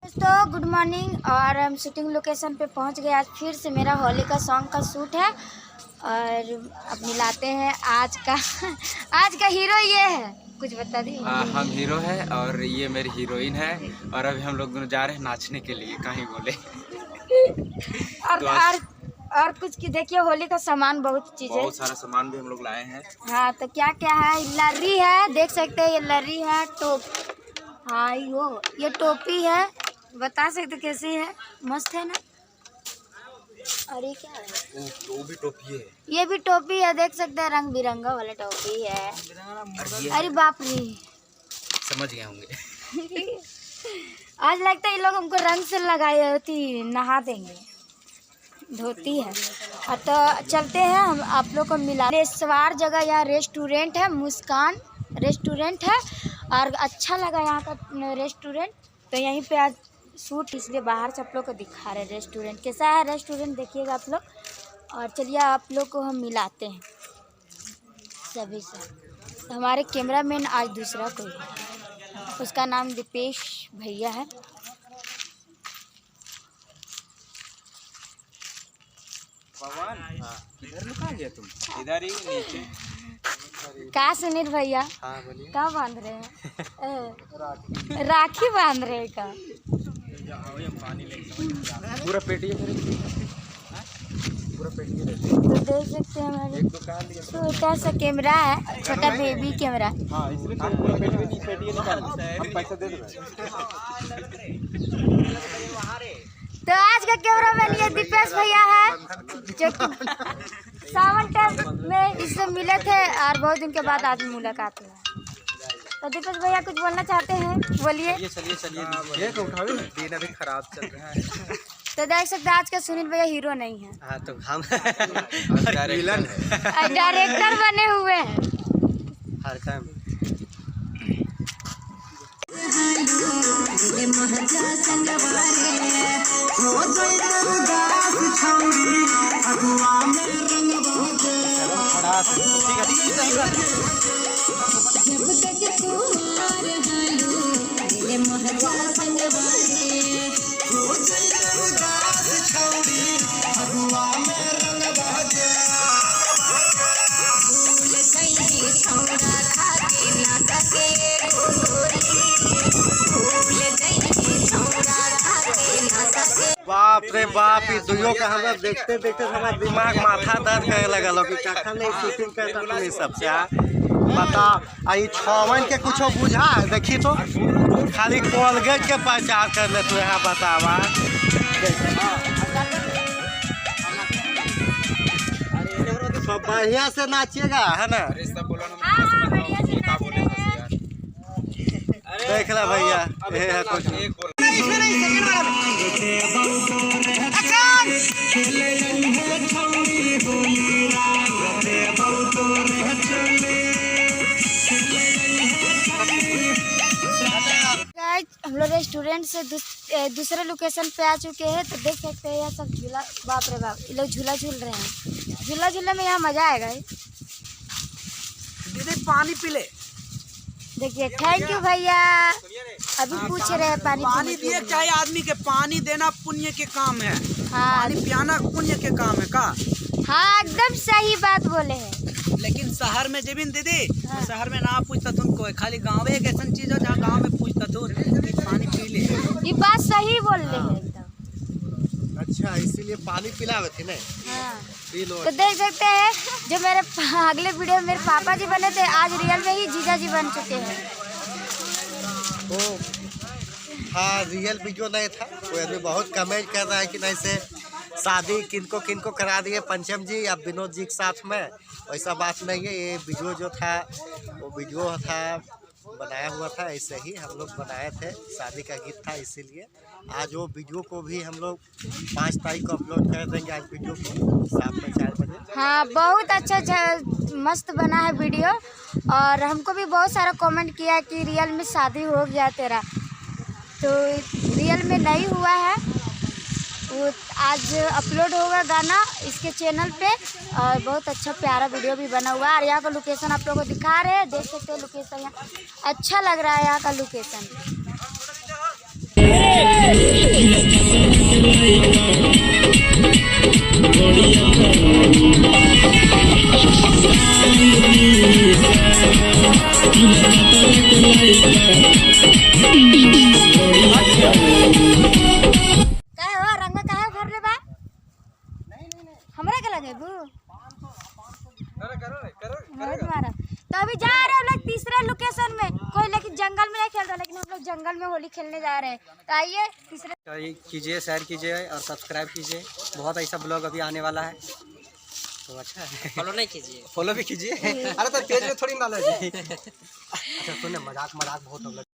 दोस्तों good morning. और हम शूटिंग लोकेशन पे पहुंच गए। आज फिर से मेरा होली का सॉन्ग का शूट है और अब मिलाते हैं आज का हीरो ये है। कुछ बता दी। हम हीरो है और ये मेरी हीरोइन है और अभी हम लोग दोनों जा रहे हैं नाचने के लिए। कहीं बोले और कुछ की देखिए, होली का सामान बहुत चीज़ है, बहुत सारा सामान भी हम लोग लाए हैं। हाँ तो क्या क्या है, लर्री है, देख सकते हैं ये लर्री है, हाँ ये टोपी है, बता सकते कैसी है, मस्त है ना। और ये क्या है, वो भी टोपी है, ये भी टोपी है, देख सकते हैं रंग बिरंगा वाला टोपी है। अरे बाप रे, समझ गए होंगे। आज लगता है ये लोग हमको रंग से लगाई होती, नहा देंगे, धोती है। तो चलते हैं हम आप लोग को मिला। सवार जगह यहाँ रेस्टोरेंट है, मुस्कान रेस्टोरेंट है और अच्छा लगा यहाँ का रेस्टोरेंट। तो यहीं पे आज शूट, इसलिए बाहर से आप लोग को दिखा रहे हैं रेस्टोरेंट कैसा है। रेस्टोरेंट देखिएगा आप लोग। और चलिए आप लोग को हम मिलाते हैं सभी से। तो हमारे कैमरामैन आज दूसरा कोई है, उसका नाम दीपेश भैया है। किधर लुका गया तुम? इधर ही नीचे। का सुनील भैया, हाँ बोलिए। क्या बांध रहे हैं? राखी बांध रहे हैं का? पूरा पेटी पूरा पेटी है। तो देख सकते हैं हमारे छोटा सा कैमरा है, छोटा बेबी कैमरा। हाँ, इसलिए पूरा पेटी निकाल, हम पैसा दे देंगे। तो आज का कैमरामैन ये दीपेश भैया है, जो सावन टाइम में इससे मिले थे और बहुत दिन के बाद आज मुलाकात हुआ। तो दीपेश भैया कुछ बोलना चाहते हैं, बोलिए। चलिए दिन अभी खराब चल रहा है। तो देख सकते हैं आज का सुनील भैया हीरो नहीं है, हाँ तो हम विलन है, डायरेक्टर बने हुए हैं हर टाइम। बाप रे बाप, ये दुइयों का हमरा देखते देखते हमारा दिमाग माथा दर्द करे लगा कि कखन नहीं शूटिंग करता तुम सबसे। बता आई छवन के कुछ बुझा देखी तो खाली कोलगेट के प्रचार कर ले तू यहाँ बतावा। सब बढ़िया से नाचिएगा है ना, देख ला भैया ये है कुछ। हम लोग रेस्टोरेंट से दूसरे लोकेशन पे आ चुके हैं। तो देख सकते हैं यह सब झूला, बाप रे बाप, ये लोग झूला झूल रहे हैं। झूला झूलने में यहाँ मजा आएगा। दीदी पानी पी ले। देखिए, थैंक यू भैया। अभी पूछ रहे हैं पानी दिए चाहे आदमी के, पानी देना पुण्य के काम है। हाँ, पानी पियाना पुण्य के काम है का? हाँ एकदम सही बात बोले हैं। लेकिन शहर में जेबिन दीदी, हाँ। शहर में ना पूछता तुमको, खाली गाँव एक ऐसा चीज है जहाँ गाँव में पूछता तू पानी पी ले। ये बात सही बोल रहे हैं एकदम। अच्छा, इसीलिए पानी पिलावे थे ना। हाँ। तो देख सकते हैं जो मेरे अगले वीडियो में मेरे पापा जी बने थे, आज रियल में ही जीजा जी बन चुके हैं। तो हाँ, रियल वीडियो नहीं था। कोई आदमी बहुत कमेंट कर रहा है कि नहीं से शादी किनको किनको करा दिए पंचम जी या विनोद जी के साथ में। वैसा बात नहीं है, ये वीडियो जो था वो वीडियो था बनाया हुआ था, ऐसे ही हम लोग बनाए थे, शादी का गीत था। इसीलिए आज वो वीडियो को भी हम लोग 5 तारीख को अपलोड कर देंगे। आज वीडियो को शाम में 4 बजे। हाँ, बहुत अच्छा मस्त बना है वीडियो। और हमको भी बहुत सारा कमेंट किया कि रियल में शादी हो गया तेरा, तो रियल में नहीं हुआ है। वो आज अपलोड होगा गाना इसके चैनल पे और बहुत अच्छा प्यारा वीडियो भी बना हुआ है। और यहाँ का लोकेशन आप लोगों को दिखा रहे हैं, देख सकते हैं लोकेशन। यहाँ अच्छा लग रहा है यहाँ का लोकेशन। काहे हो रंग काहे भर ले बा हमरा के लगे बू बहुत मारा। तो अभी जा रहे हैं हम लोग तीसरे लोकेशन में, कोई लेकिन जंगल में नहीं खेल रहा, लेकिन हम लोग जंगल में होली खेलने जा रहे हैं। तो आइए तीसरे कीजिए, शेयर कीजिए और सब्सक्राइब कीजिए। बहुत ऐसा ब्लॉग अभी आने वाला है, तो अच्छा है। फॉलो नहीं कीजिए, फॉलो भी कीजिए। अरे तो पेज में थोड़ी नॉलेज है। अच्छा सुनने, मजाक बहुत हो